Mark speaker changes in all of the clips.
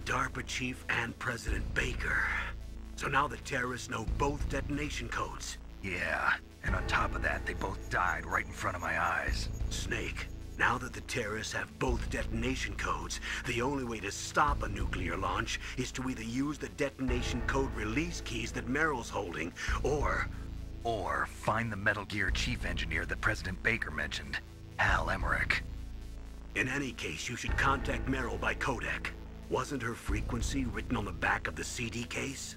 Speaker 1: DARPA chief and President Baker. So now the terrorists know both detonation codes.
Speaker 2: Yeah, and on top of that, they both died right in front of my eyes.
Speaker 1: Snake, now that the terrorists have both detonation codes, the only way to stop a nuclear launch is to either use the detonation code release keys that Meryl's holding, or
Speaker 2: find the Metal Gear chief engineer that President Baker mentioned, Hal Emmerich.
Speaker 1: In any case, you should contact Meryl by codec. Wasn't her frequency written on the back of the CD case?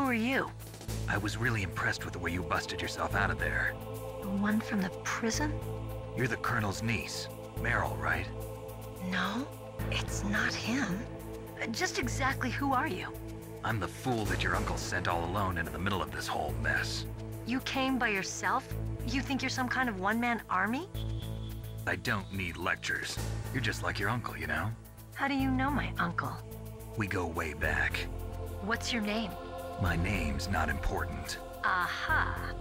Speaker 3: are you?
Speaker 2: I was really impressed with the way you busted yourself out of there.
Speaker 3: The one from the prison?
Speaker 2: You're the Colonel's niece, Meryl, right?
Speaker 3: No, it's not him. Just exactly who are you?
Speaker 2: I'm the fool that your uncle sent all alone into the middle of this whole mess.
Speaker 3: You came by yourself? You think you're some kind of one-man army?
Speaker 2: I don't need lectures. You're just like your uncle, you know?
Speaker 3: How do you know my uncle?
Speaker 2: We go way back.
Speaker 3: What's your name?
Speaker 2: My name's not important.
Speaker 3: Aha.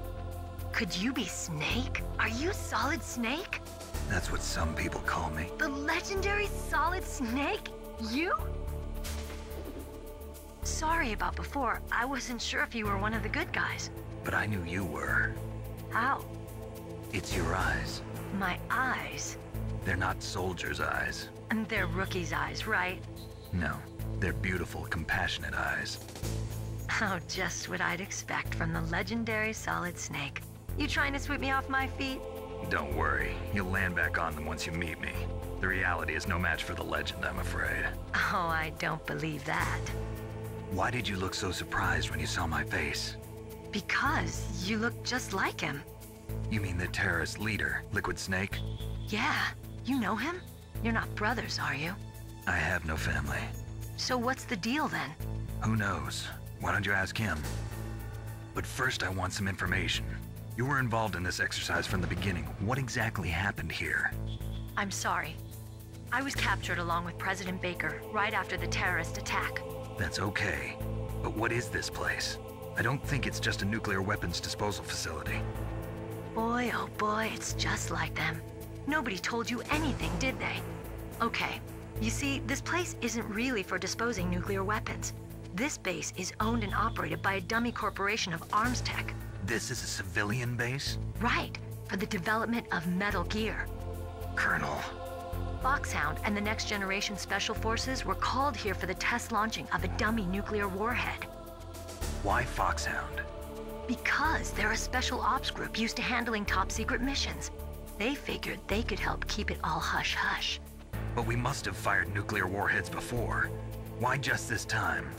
Speaker 3: Could you be Snake? Are you Solid Snake?
Speaker 2: That's what some people call me.
Speaker 3: The legendary Solid Snake? You? Sorry about before. I wasn't sure if you were one of the good guys.
Speaker 2: But I knew you were.
Speaker 3: How?
Speaker 2: It's your eyes.
Speaker 3: My eyes?
Speaker 2: They're not soldiers' eyes.
Speaker 3: And they're rookies' eyes, right?
Speaker 2: No, they're beautiful, compassionate eyes.
Speaker 3: Oh, just what I'd expect from the legendary Solid Snake. You trying to sweep me off my feet?
Speaker 2: Don't worry, you'll land back on them once you meet me. The reality is no match for the legend, I'm afraid.
Speaker 3: Oh, I don't believe that.
Speaker 2: Why did you look so surprised when you saw my face?
Speaker 3: Because you look just like him.
Speaker 2: You mean the terrorist leader, Liquid Snake?
Speaker 3: Yeah, you know him? You're not brothers, are you?
Speaker 2: I have no family.
Speaker 3: So what's the deal then?
Speaker 2: Who knows? Why don't you ask him? But first I want some information. You were involved in this exercise from the beginning. What exactly happened here?
Speaker 3: I'm sorry. I was captured along with President Baker right after the terrorist attack.
Speaker 2: That's okay. But what is this place? I don't think it's just a nuclear weapons disposal facility.
Speaker 3: Boy, oh boy, it's just like them. Nobody told you anything, did they? Okay, you see, this place isn't really for disposing nuclear weapons. This base is owned and operated by a dummy corporation of arms tech.
Speaker 2: This is a civilian base?
Speaker 3: Right, for the development of Metal Gear.
Speaker 2: Colonel.
Speaker 3: Foxhound and the Next Generation Special Forces were called here for the test launching of a dummy nuclear warhead.
Speaker 2: Why Foxhound?
Speaker 3: Because they're a special ops group used to handling top secret missions. They figured they could help keep it all hush-hush.
Speaker 2: But we must have fired nuclear warheads before. Why just this time?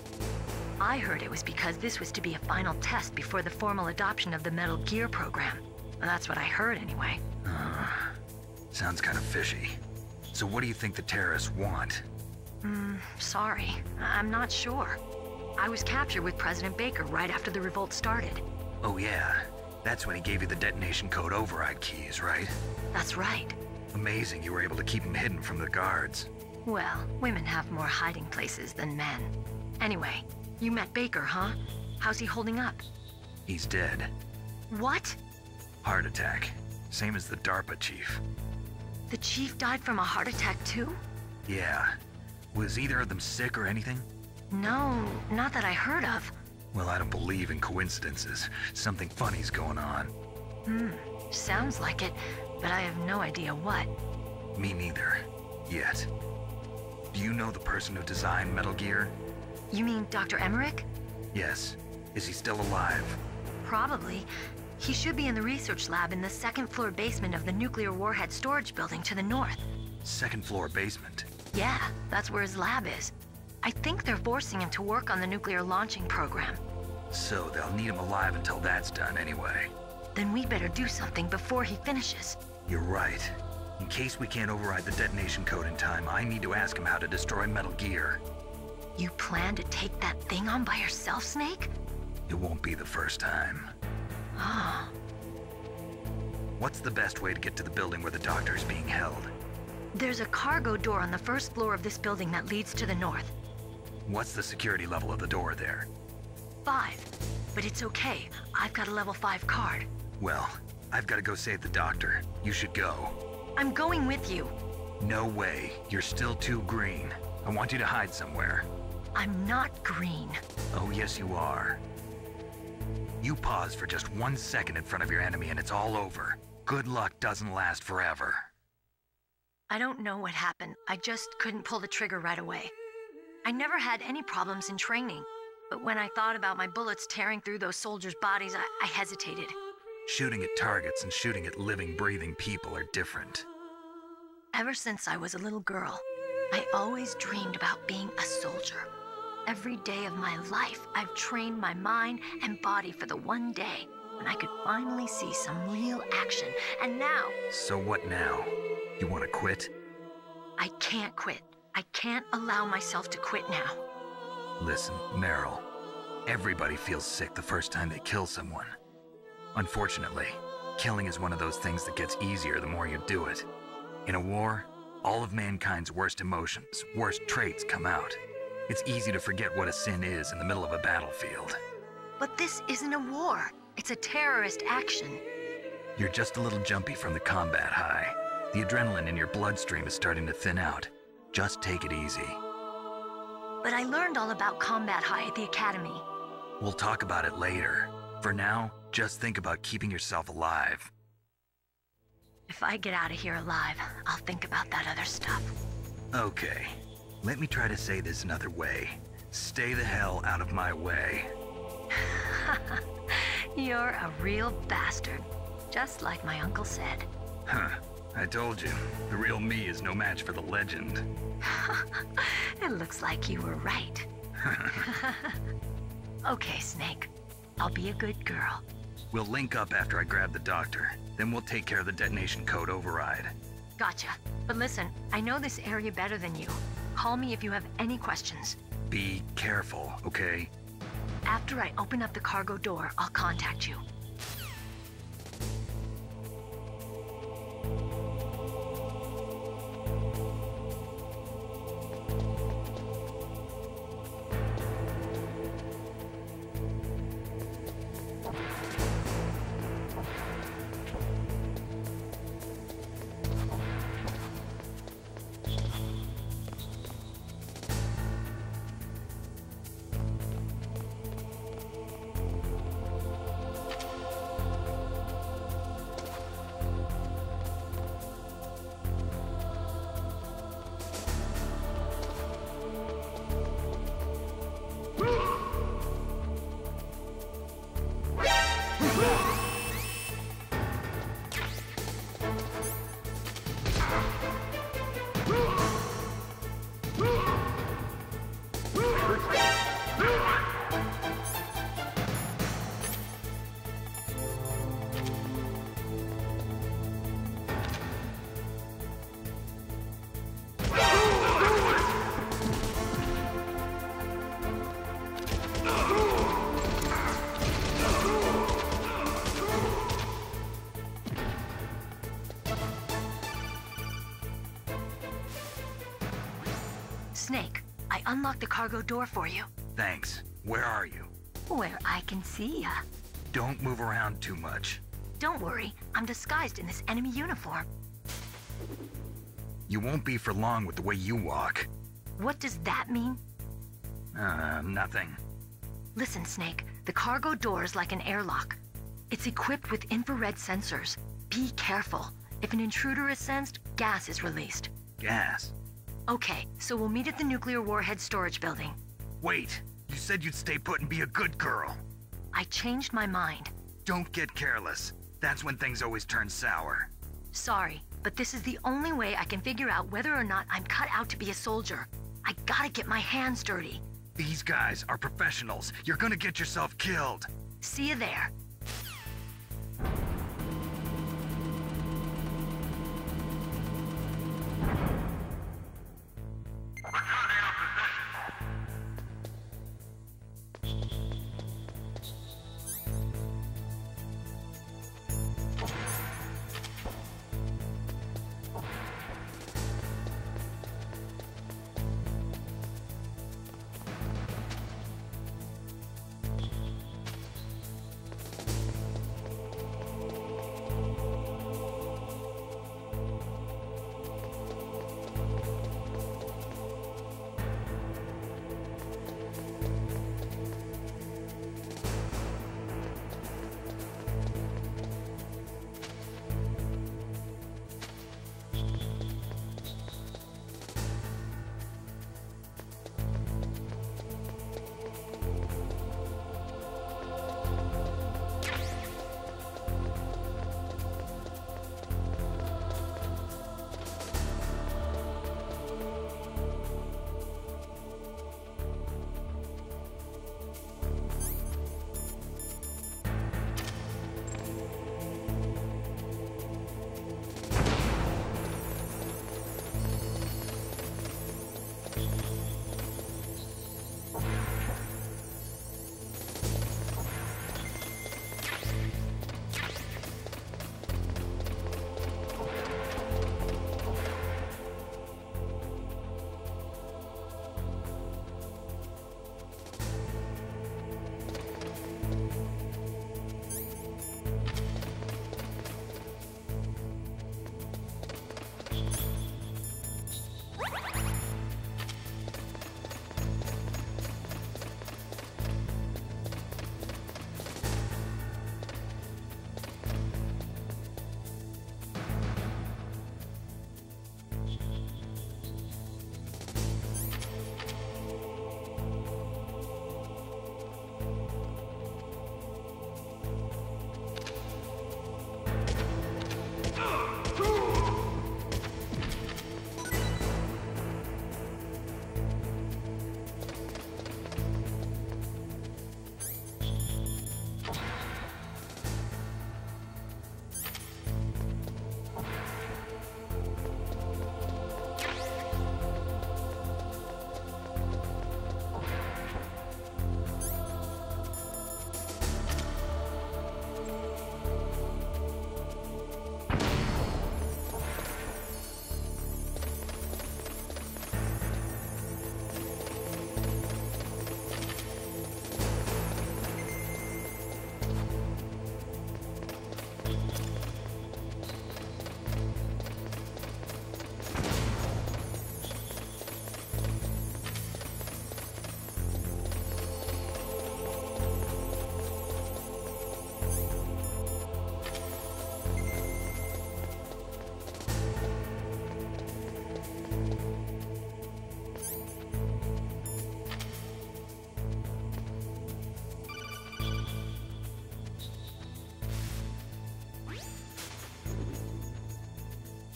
Speaker 3: I heard it was because this was to be a final test before the formal adoption of the Metal Gear program. That's what I heard anyway.
Speaker 2: Sounds kind of fishy. So what do you think the terrorists want?
Speaker 3: Sorry. I'm not sure. I was captured with President Baker right after the revolt started.
Speaker 2: Oh yeah, that's when he gave you the detonation code override keys, right?
Speaker 3: That's right.
Speaker 2: Amazing you were able to keep him hidden from the guards.
Speaker 3: Well, women have more hiding places than men. Anyway, you met Baker, huh? How's he holding up?
Speaker 2: He's dead.
Speaker 3: What?
Speaker 2: Heart attack. Same as the DARPA chief.
Speaker 3: The chief died from a heart attack too?
Speaker 2: Yeah. Was either of them sick or anything?
Speaker 3: No, not that I heard of.
Speaker 2: Well, I don't believe in coincidences. Something funny's going on.
Speaker 3: Sounds like it, but I have no idea what.
Speaker 2: Me neither. Yet. Do you know the person who designed Metal Gear?
Speaker 3: You mean Dr. Emmerich?
Speaker 2: Yes. Is he still alive?
Speaker 3: Probably. He should be in the research lab in the second floor basement of the nuclear warhead storage building to the north.
Speaker 2: Second floor basement?
Speaker 3: Yeah, that's where his lab is. I think they're forcing him to work on the nuclear launching program.
Speaker 2: So they'll need him alive until that's done anyway.
Speaker 3: Then we better do something before he finishes.
Speaker 2: You're right. In case we can't override the detonation code in time, I need to ask him how to destroy Metal Gear.
Speaker 3: You plan to take that thing on by yourself, Snake?
Speaker 2: It won't be the first time.
Speaker 3: Oh.
Speaker 2: What's the best way to get to the building where the doctor is being held?
Speaker 3: There's a cargo door on the first floor of this building that leads to the north.
Speaker 2: What's the security level of the door there?
Speaker 3: 5. But it's okay. I've got a level 5 card.
Speaker 2: Well, I've got to go save the doctor. You should go.
Speaker 3: I'm going with you.
Speaker 2: No way. You're still too green. I want you to hide somewhere.
Speaker 3: I'm not green.
Speaker 2: Oh, yes you are. You pause for just 1 second in front of your enemy and it's all over. Good luck doesn't last forever.
Speaker 3: I don't know what happened. I just couldn't pull the trigger right away. I never had any problems in training, but when I thought about my bullets tearing through those soldiers' bodies, I hesitated.
Speaker 2: Shooting at targets and shooting at living, breathing people are different.
Speaker 3: Ever since I was a little girl, I always dreamed about being a soldier. Every day of my life, I've trained my mind and body for the one day when I could finally see some real action. And now...
Speaker 2: So what now? You want to quit?
Speaker 3: I can't quit. I can't allow myself to quit now.
Speaker 2: Listen, Meryl. Everybody feels sick the first time they kill someone. Unfortunately, killing is one of those things that gets easier the more you do it. In a war, all of mankind's worst emotions, worst traits come out. It's easy to forget what a sin is in the middle of a battlefield.
Speaker 3: But this isn't a war. It's a terrorist action.
Speaker 2: You're just a little jumpy from the combat high. The adrenaline in your bloodstream is starting to thin out. Just take it easy.
Speaker 3: But I learned all about combat high at the academy.
Speaker 2: We'll talk about it later. For now, just think about keeping yourself alive.
Speaker 3: If I get out of here alive, I'll think about that other stuff.
Speaker 2: Okay. Let me try to say this another way. Stay the hell out of my way.
Speaker 3: You're a real bastard. Just like my uncle said.
Speaker 2: Huh. I told you. The real me is no match for the legend.
Speaker 3: It looks like you were right. Okay, Snake. I'll be a good girl.
Speaker 2: We'll link up after I grab the doctor. Then we'll take care of the detonation code override.
Speaker 3: Gotcha. But listen, I know this area better than you. Call me if you have any questions.
Speaker 2: Be careful, okay?
Speaker 3: After I open up the cargo door, I'll contact you. Snake, I unlocked the cargo door for you.
Speaker 2: Thanks. Where are you?
Speaker 3: Where I can see ya.
Speaker 2: Don't move around too much.
Speaker 3: Don't worry, I'm disguised in this enemy uniform.
Speaker 2: You won't be for long with the way you walk.
Speaker 3: What does that mean?
Speaker 2: Nothing.
Speaker 3: Listen, Snake, the cargo door is like an airlock. It's equipped with infrared sensors. Be careful. If an intruder is sensed, gas is released.
Speaker 2: Gas?
Speaker 3: Okay, so we'll meet at the nuclear warhead storage building.
Speaker 2: Wait, you said you'd stay put and be a good girl.
Speaker 3: I changed my mind.
Speaker 2: Don't get careless. That's when things always turn sour.
Speaker 3: Sorry, but this is the only way I can figure out whether or not I'm cut out to be a soldier. I gotta get my hands dirty.
Speaker 2: These guys are professionals. You're gonna get yourself killed.
Speaker 3: See you there.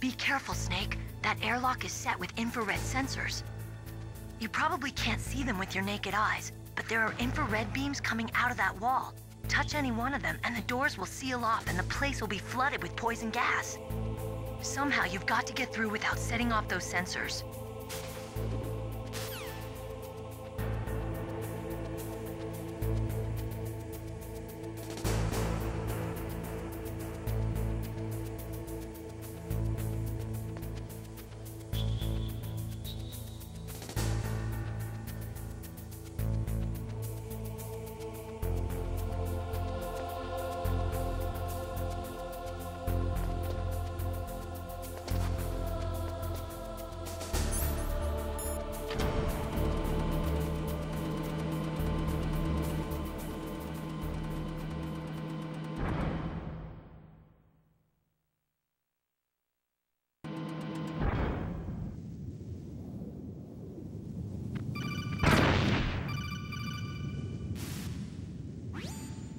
Speaker 3: Be careful, Snake. That airlock is set with infrared sensors. You probably can't see them with your naked eyes, but there are infrared beams coming out of that wall. Touch any one of them, and the doors will seal off, and the place will be flooded with poison gas. Somehow, you've got to get through without setting off those sensors.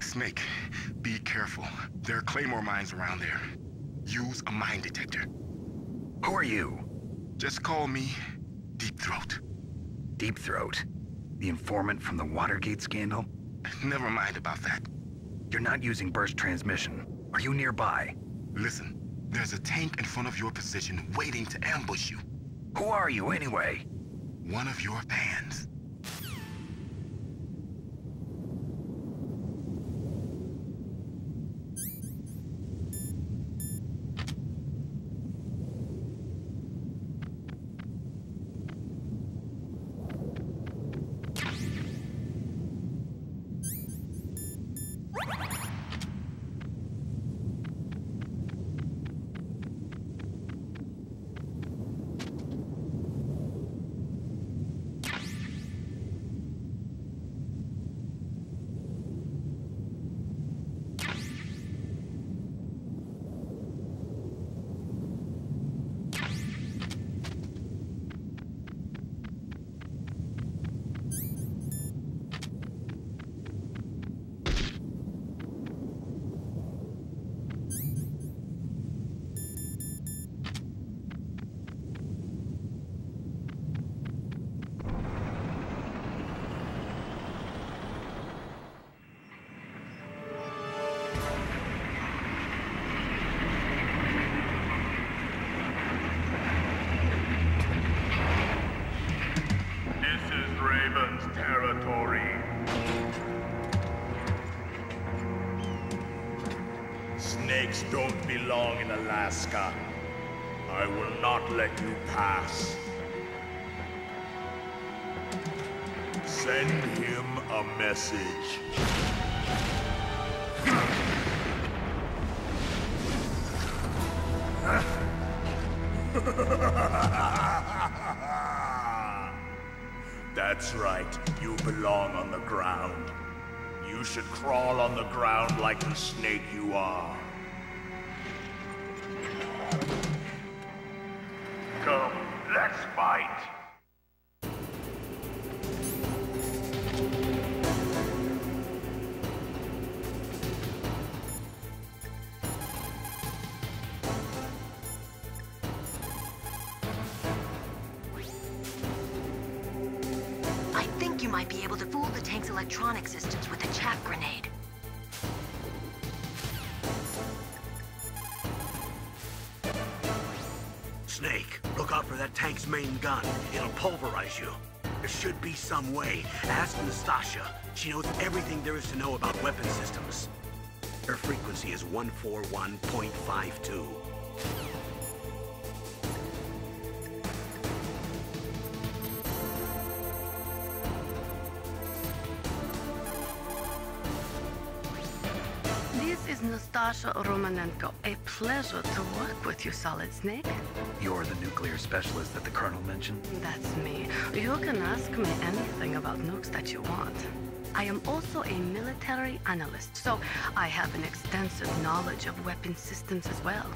Speaker 4: Snake, be careful. There are claymore mines around there. Use a mine detector.
Speaker 2: Who are you?
Speaker 4: Just call me Deep Throat.
Speaker 2: Deep Throat? The informant from the Watergate scandal?
Speaker 4: Never mind about that.
Speaker 2: You're not using burst transmission. Are you nearby?
Speaker 4: Listen, there's a tank in front of your position waiting to ambush you.
Speaker 2: Who are you anyway?
Speaker 4: One of your fans.
Speaker 5: Territory. Snakes don't belong in Alaska. I will not let you pass. Send him a message. That's right, you belong on the ground. You should crawl on the ground like the snake you are. Come, let's fight.
Speaker 3: You might be able to fool the tank's electronic systems with a chaff grenade.
Speaker 1: Snake, look out for that tank's main gun. It'll pulverize you. There should be some way. Ask Nastasha. She knows everything there is to know about weapon systems. Her frequency is 141.52.
Speaker 6: This is Nastasha Romanenko. A pleasure to work with you, Solid Snake.
Speaker 2: You're the nuclear specialist that the Colonel mentioned?
Speaker 6: That's me. You can ask me anything about nukes that you want. I am also a military analyst, so I have an extensive knowledge of weapon systems as well.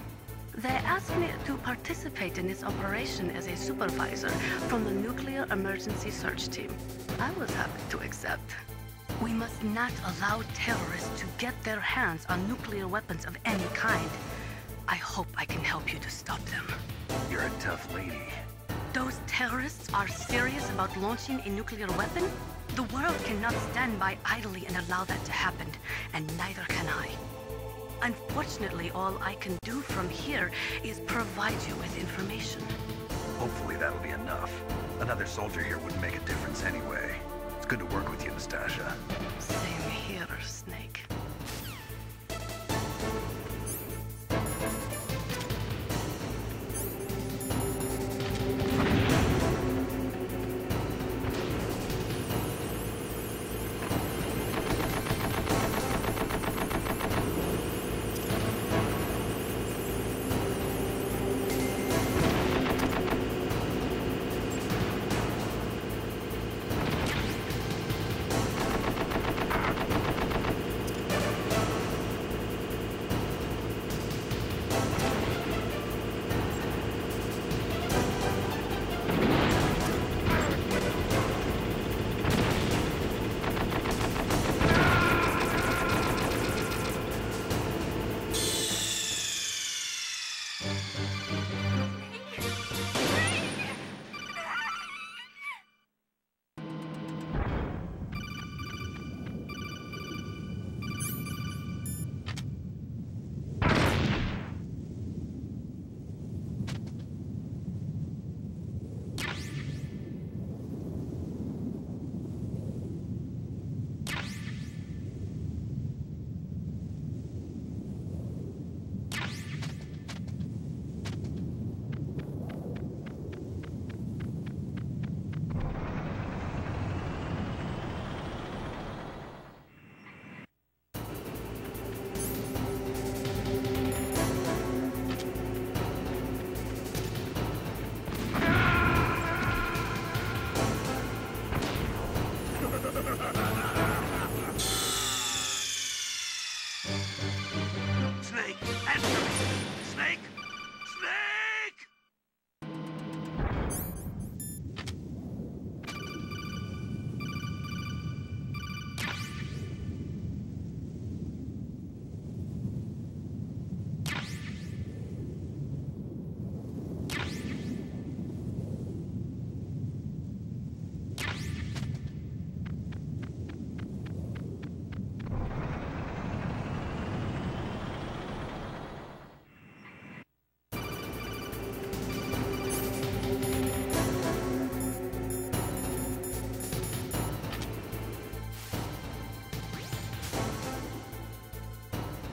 Speaker 6: They asked me to participate in this operation as a supervisor from the Nuclear Emergency Search Team. I was happy to accept. We must not allow terrorists to get their hands on nuclear weapons of any kind. I hope I can help you to stop them.
Speaker 2: You're a tough lady.
Speaker 6: Those terrorists are serious about launching a nuclear weapon? The world cannot stand by idly and allow that to happen, and neither can I. Unfortunately, all I can do from here is provide you with information.
Speaker 2: Hopefully that'll be enough. Another soldier here wouldn't make a difference anyway. It's good to work with you, Nastasha.
Speaker 6: Same here, Snake.
Speaker 1: Snake, answer me! Snake! Snake!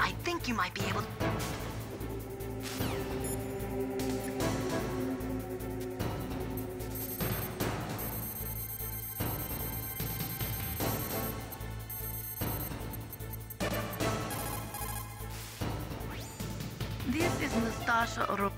Speaker 3: I think you might be able.
Speaker 6: This is Nastasha.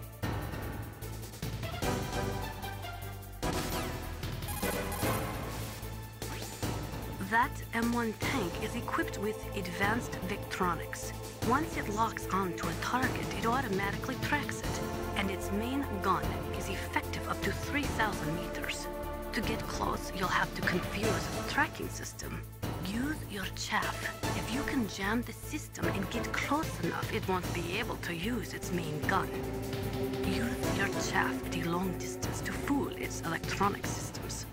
Speaker 6: That M1 tank is equipped with advanced Victronics. Once it locks onto a target, it automatically tracks it, and its main gun is effective up to 3,000 meters. To get close, you'll have to confuse the tracking system. Use your chaff. If you can jam the system and get close enough, it won't be able to use its main gun. Use your chaff at a long distance to fool its electronic systems.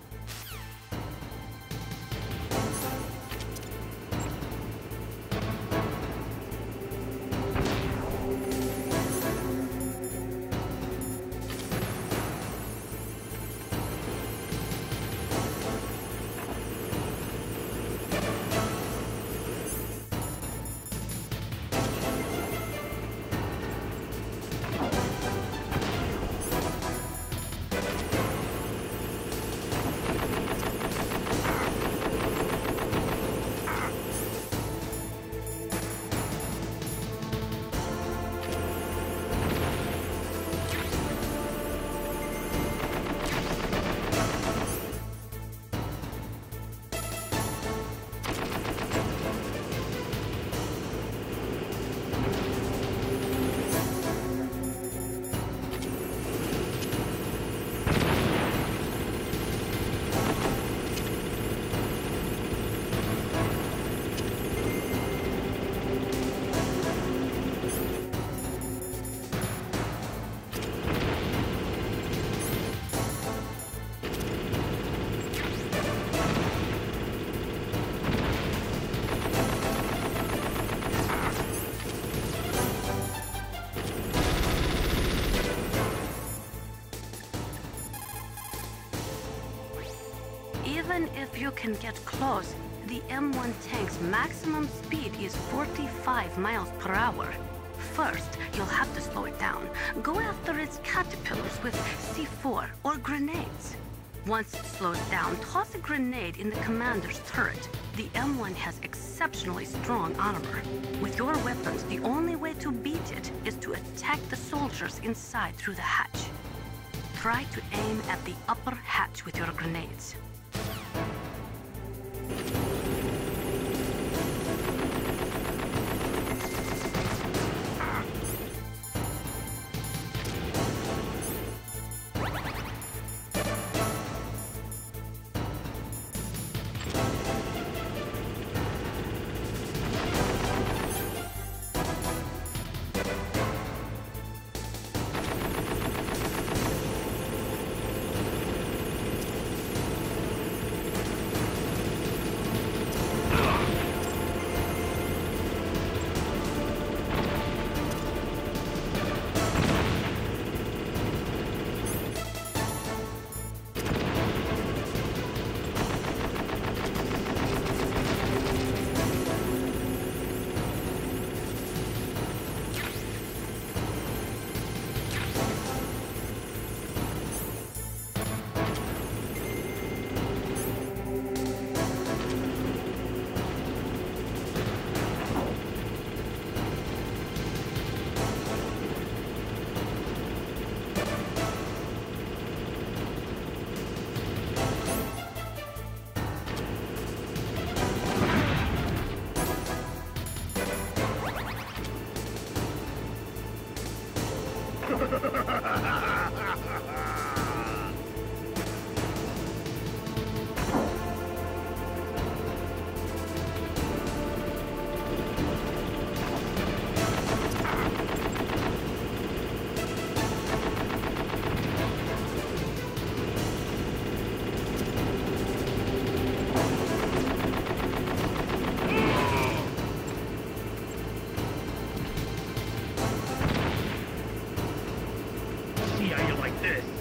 Speaker 6: If you can get close, the M1 tank's maximum speed is 45 miles per hour. First, you'll have to slow it down. Go after its caterpillars with C4 or grenades. Once it slows down, toss a grenade in the commander's turret. The M1 has exceptionally strong armor. With your weapons, the only way to beat it is to attack the soldiers inside through the hatch. Try to aim at the upper hatch with your grenades.
Speaker 1: See how you like this?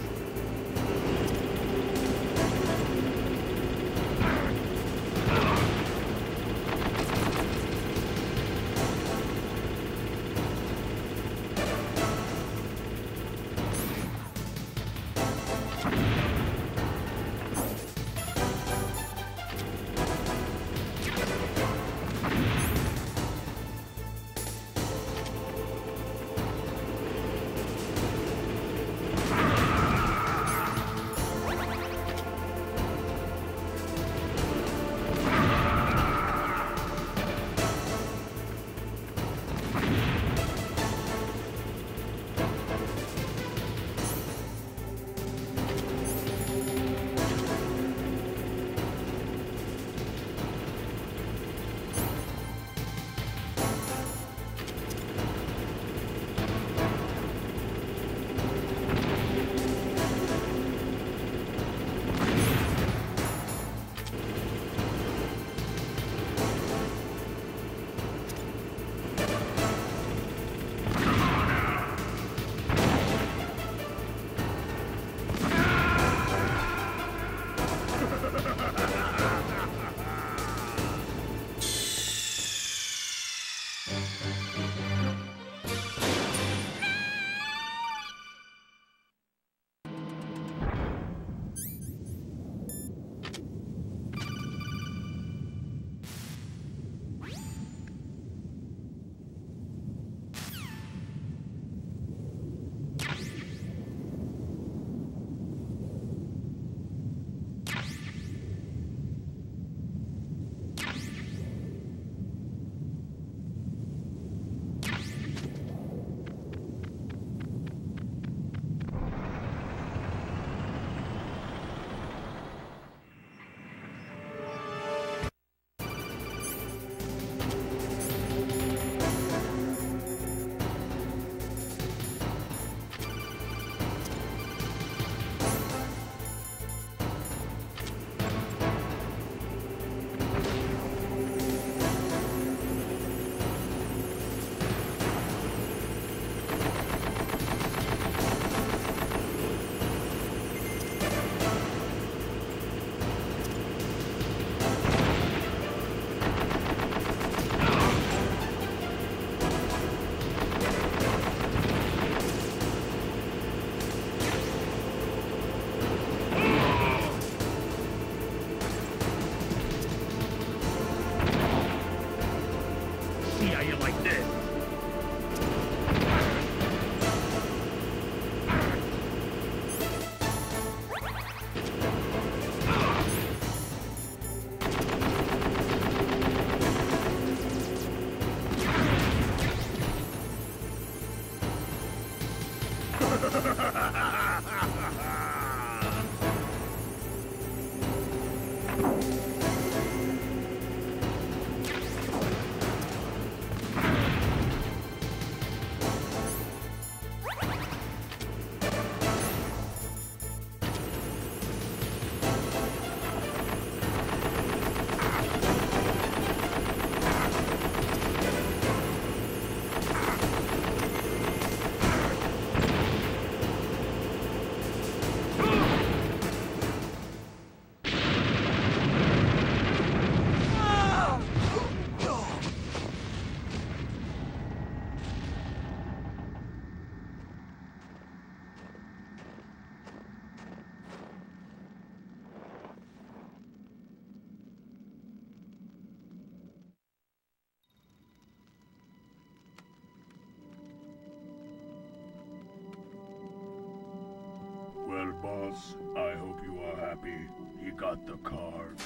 Speaker 5: Yes, I hope you are happy. He got the card.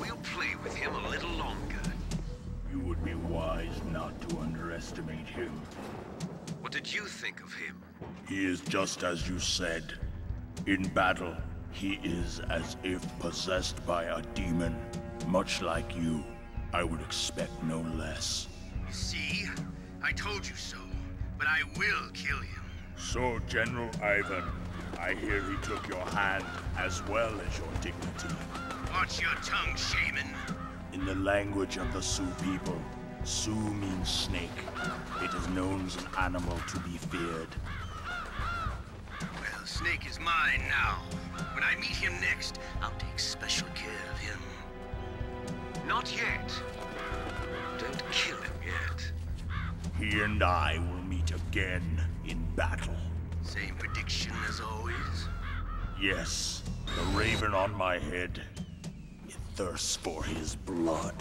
Speaker 7: We'll play with him a little longer.
Speaker 5: You would be wise not to underestimate him.
Speaker 7: What did you think of him?
Speaker 5: He is just as you said. In battle, he is as if possessed by a demon. Much like you, I would expect no less.
Speaker 7: See? I told you so. But I will kill him.
Speaker 5: So, General Ivan, I hear he took your hand as well as your dignity.
Speaker 7: Watch your tongue, shaman.
Speaker 5: In the language of the Sioux people, Sioux means snake. It is known as an animal to be feared.
Speaker 7: Well, Snake is mine now. When I meet him next, I'll take special care of him. Not yet. Don't kill him yet.
Speaker 5: He and I will meet again in battle.
Speaker 7: Same prediction as always?
Speaker 5: Yes, the raven on my head. It thirsts for his blood.